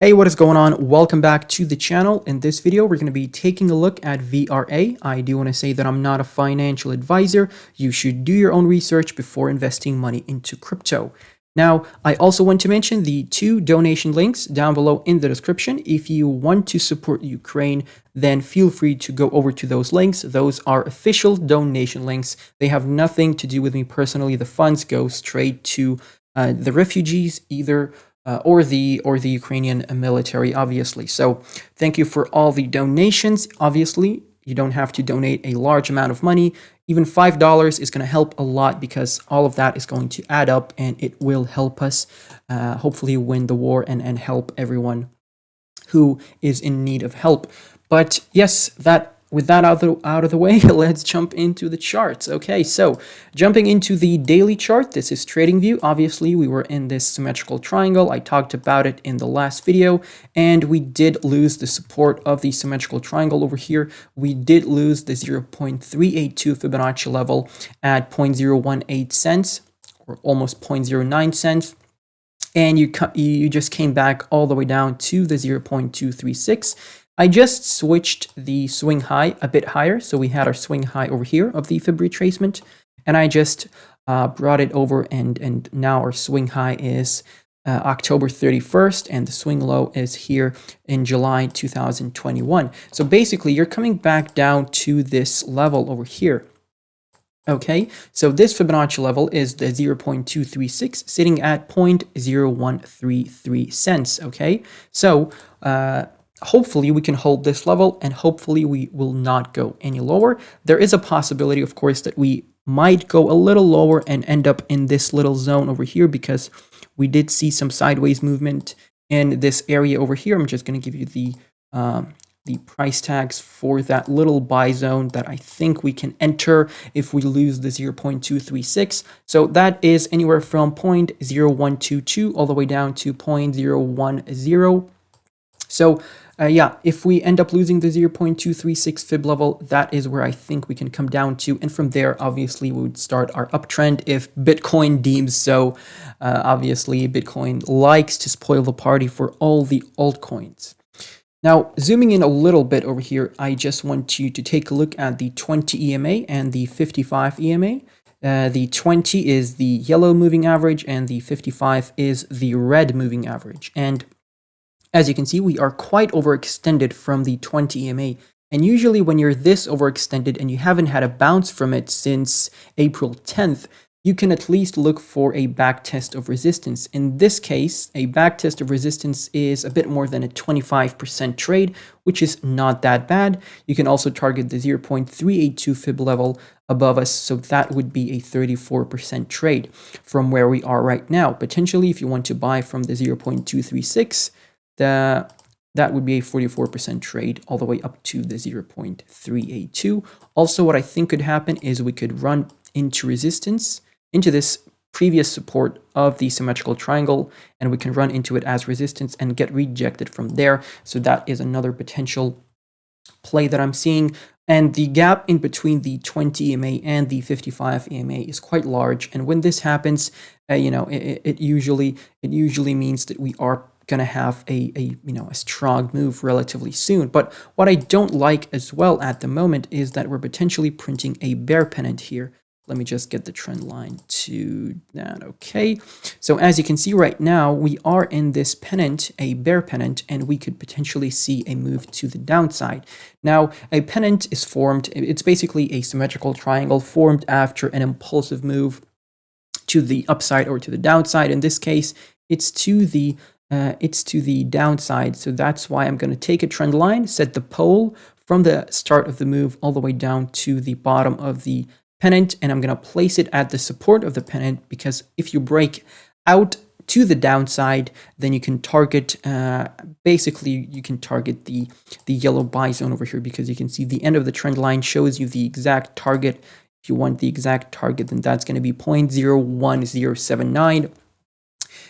Hey, what is going on? Welcome back to the channel. In this video, we're going to be taking a look at VRA. I do want to say that I'm not a financial advisor. You should do your own research before investing money into crypto. Now, I also want to mention the two donation links down below in the description. If you want to support Ukraine, then feel free to go over to those links. Those are official donation links. They have nothing to do with me personally. The funds go straight to the refugees, either or the Ukrainian military, obviously. So thank you for all the donations. Obviously, you don't have to donate a large amount of money. Even $5 is going to help a lot because all of that is going to add up and it will help us hopefully win the war and help everyone who is in need of help. But yes, with that out of the way, let's jump into the charts. Okay, so jumping into the daily chart, this is TradingView. Obviously, we were in this symmetrical triangle. I talked about it in the last video, and we did lose the support of the symmetrical triangle over here. We did lose the 0.382 Fibonacci level at 0.018 cents, or almost 0.09 cents. And you just came back all the way down to the 0.236. I just switched the swing high a bit higher. So we had our swing high over here of the Fib retracement, and I just brought it over, and now our swing high is October 31st, and the swing low is here in July 2021. So basically, you're coming back down to this level over here. Okay, so this Fibonacci level is the 0.236, sitting at 0.0133 cents. Okay, so hopefully we can hold this level, and hopefully we will not go any lower. There is a possibility, of course, that we might go a little lower and end up in this little zone over here, because we did see some sideways movement in this area over here. I'm just going to give you the price tags for that little buy zone that I think we can enter if we lose the 0.236. So that is anywhere from 0.0122 all the way down to 0.010. So yeah, if we end up losing the 0.236 fib level, that is where I think we can come down to. And from there, obviously, we would start our uptrend if Bitcoin deems so. Obviously, Bitcoin likes to spoil the party for all the altcoins. Now, zooming in a little bit over here, I just want you to take a look at the 20 EMA and the 55 EMA. The 20 is the yellow moving average, and the 55 is the red moving average. And as you can see, we are quite overextended from the 20 EMA. And usually when you're this overextended and you haven't had a bounce from it since April 10th, you can at least look for a backtest of resistance. In this case, a backtest of resistance is a bit more than a 25% trade, which is not that bad. You can also target the 0.382 fib level above us, so that would be a 34% trade from where we are right now. Potentially, if you want to buy from the 0.236, that would be a 44% trade all the way up to the 0.382. Also, what I think could happen is we could run into resistance, into this previous support of the symmetrical triangle, and we can run into it as resistance and get rejected from there. So that is another potential play that I'm seeing. And the gap in between the 20 EMA and the 55 EMA is quite large. And when this happens, it usually means that we are going to have a strong move relatively soon. But what I don't like as well at the moment is that we're potentially printing a bear pennant here. Let me just get the trend line to that. Okay, so as you can see right now, we are in this pennant, a bear pennant, and we could potentially see a move to the downside. Now, a pennant is formed, it's basically a symmetrical triangle formed after an impulsive move to the upside or to the downside. In this case, it's to the downside. So that's why I'm going to take a trend line, set the pole from the start of the move all the way down to the bottom of the pennant, and I'm going to place it at the support of the pennant, because if you break out to the downside, then you can target, basically you can target the yellow buy zone over here, because you can see the end of the trend line shows you the exact target. If you want the exact target, then that's going to be 0.01079.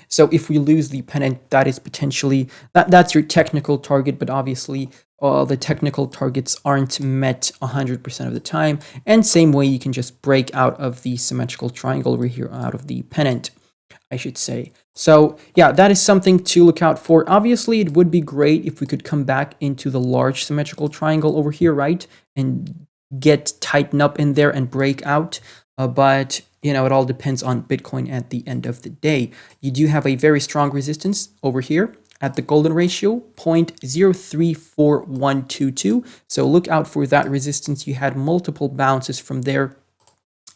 So if we lose the pennant, that is potentially, that's your technical target, but obviously the technical targets aren't met 100% of the time. And same way, you can just break out of the symmetrical triangle over here, out of the pennant. I should say. So yeah, that is something to look out for. Obviously, it would be great if we could come back into the large symmetrical triangle over here, right? And get tightened up in there and break out. But you know, it all depends on Bitcoin at the end of the day. You do have a very strong resistance over here at the golden ratio, 0.034122. So look out for that resistance. You had multiple bounces from there.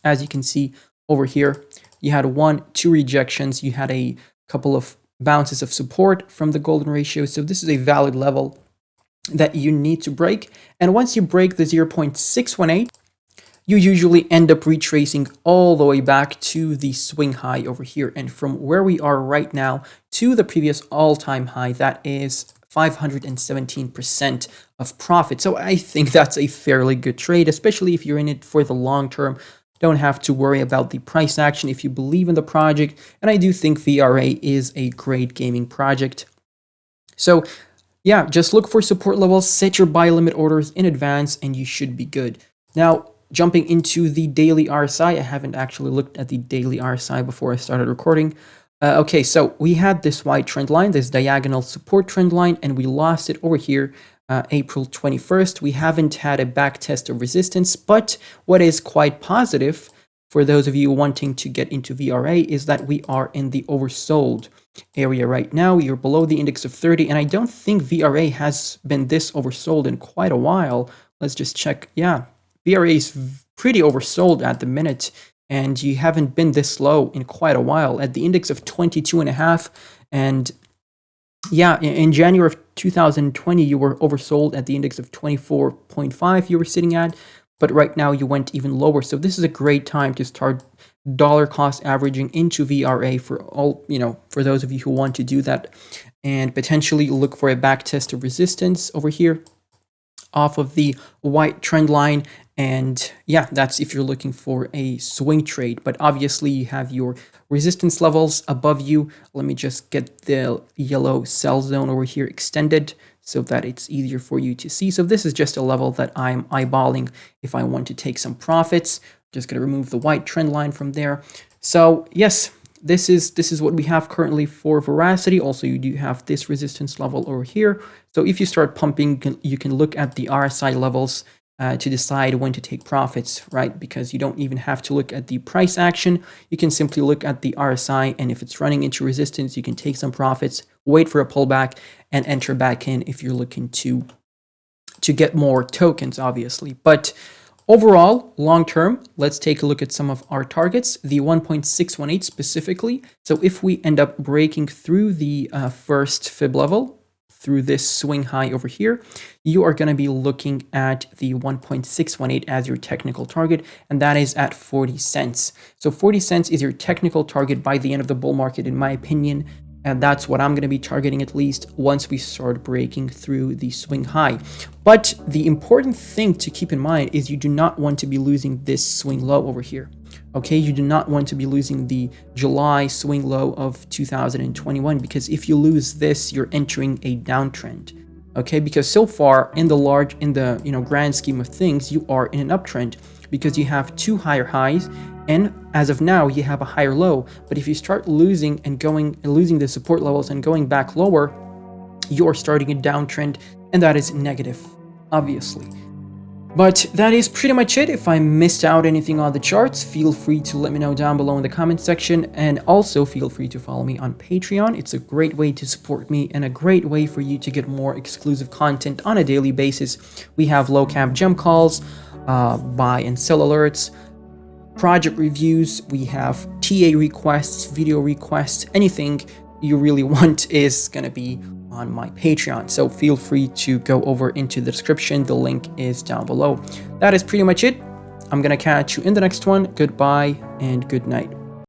As you can see over here, you had 1, 2 rejections. You had a couple of bounces of support from the golden ratio. So this is a valid level that you need to break. And once you break the 0.618, you usually end up retracing all the way back to the swing high over here. And from where we are right now to the previous all-time high, that is 517% of profit. So I think that's a fairly good trade, especially if you're in it for the long term. Don't have to worry about the price action if you believe in the project. And I do think VRA is a great gaming project. So yeah, just look for support levels, set your buy limit orders in advance, and you should be good. Now, jumping into the daily RSI, I haven't actually looked at the daily RSI before I started recording. Okay, so we had this white trend line, this diagonal support trend line, and we lost it over here April 21st. We haven't had a back test of resistance, but what is quite positive for those of you wanting to get into VRA is that we are in the oversold area right now. You're below the index of 30, and I don't think VRA has been this oversold in quite a while. Let's just check. Yeah, VRA is pretty oversold at the minute, and you haven't been this low in quite a while at the index of 22.5. And yeah, in January of 2020, you were oversold at the index of 24.5 you were sitting at, but right now you went even lower. So this is a great time to start dollar cost averaging into VRA for all, you know, for those of you who want to do that, and potentially look for a back test of resistance over here off of the white trend line. And yeah, that's if you're looking for a swing trade. But obviously you have your resistance levels above you. Let me just get the yellow sell zone over here extended so that it's easier for you to see. So this is just a level that I'm eyeballing if I want to take some profits. Just going to remove the white trend line from there. So yes, this is what we have currently for Verasity. Also, you do have this resistance level over here. So if you start pumping, you can look at the RSI levels to decide when to take profits, right? Because you don't even have to look at the price action. You can simply look at the RSI, and if it's running into resistance, you can take some profits, wait for a pullback, and enter back in if you're looking to get more tokens, obviously. But overall, long term, let's take a look at some of our targets, the 1.618 specifically. So if we end up breaking through the first fib level, through this swing high over here, you are going to be looking at the 1.618 as your technical target, and that is at 40 cents. So 40 cents is your technical target by the end of the bull market, in my opinion, and that's what I'm going to be targeting at least once we start breaking through the swing high. But the important thing to keep in mind is you do not want to be losing this swing low over here. Okay, you do not want to be losing the July swing low of 2021, because if you lose this, you're entering a downtrend. Okay, because so far in the grand scheme of things, you are in an uptrend because you have two higher highs, and as of now, you have a higher low. But if you start losing the support levels and going back lower, you are starting a downtrend, and that is negative, obviously. But that is pretty much it. If I missed out anything on the charts, feel free to let me know down below in the comment section, and also feel free to follow me on Patreon. It's a great way to support me and a great way for you to get more exclusive content on a daily basis. We have low cap gem calls, buy and sell alerts, project reviews, we have TA requests, video requests, anything you really want is gonna be on my Patreon. So feel free to go over into the description. The link is down below. That is pretty much it. I'm gonna catch you in the next one. Goodbye and good night.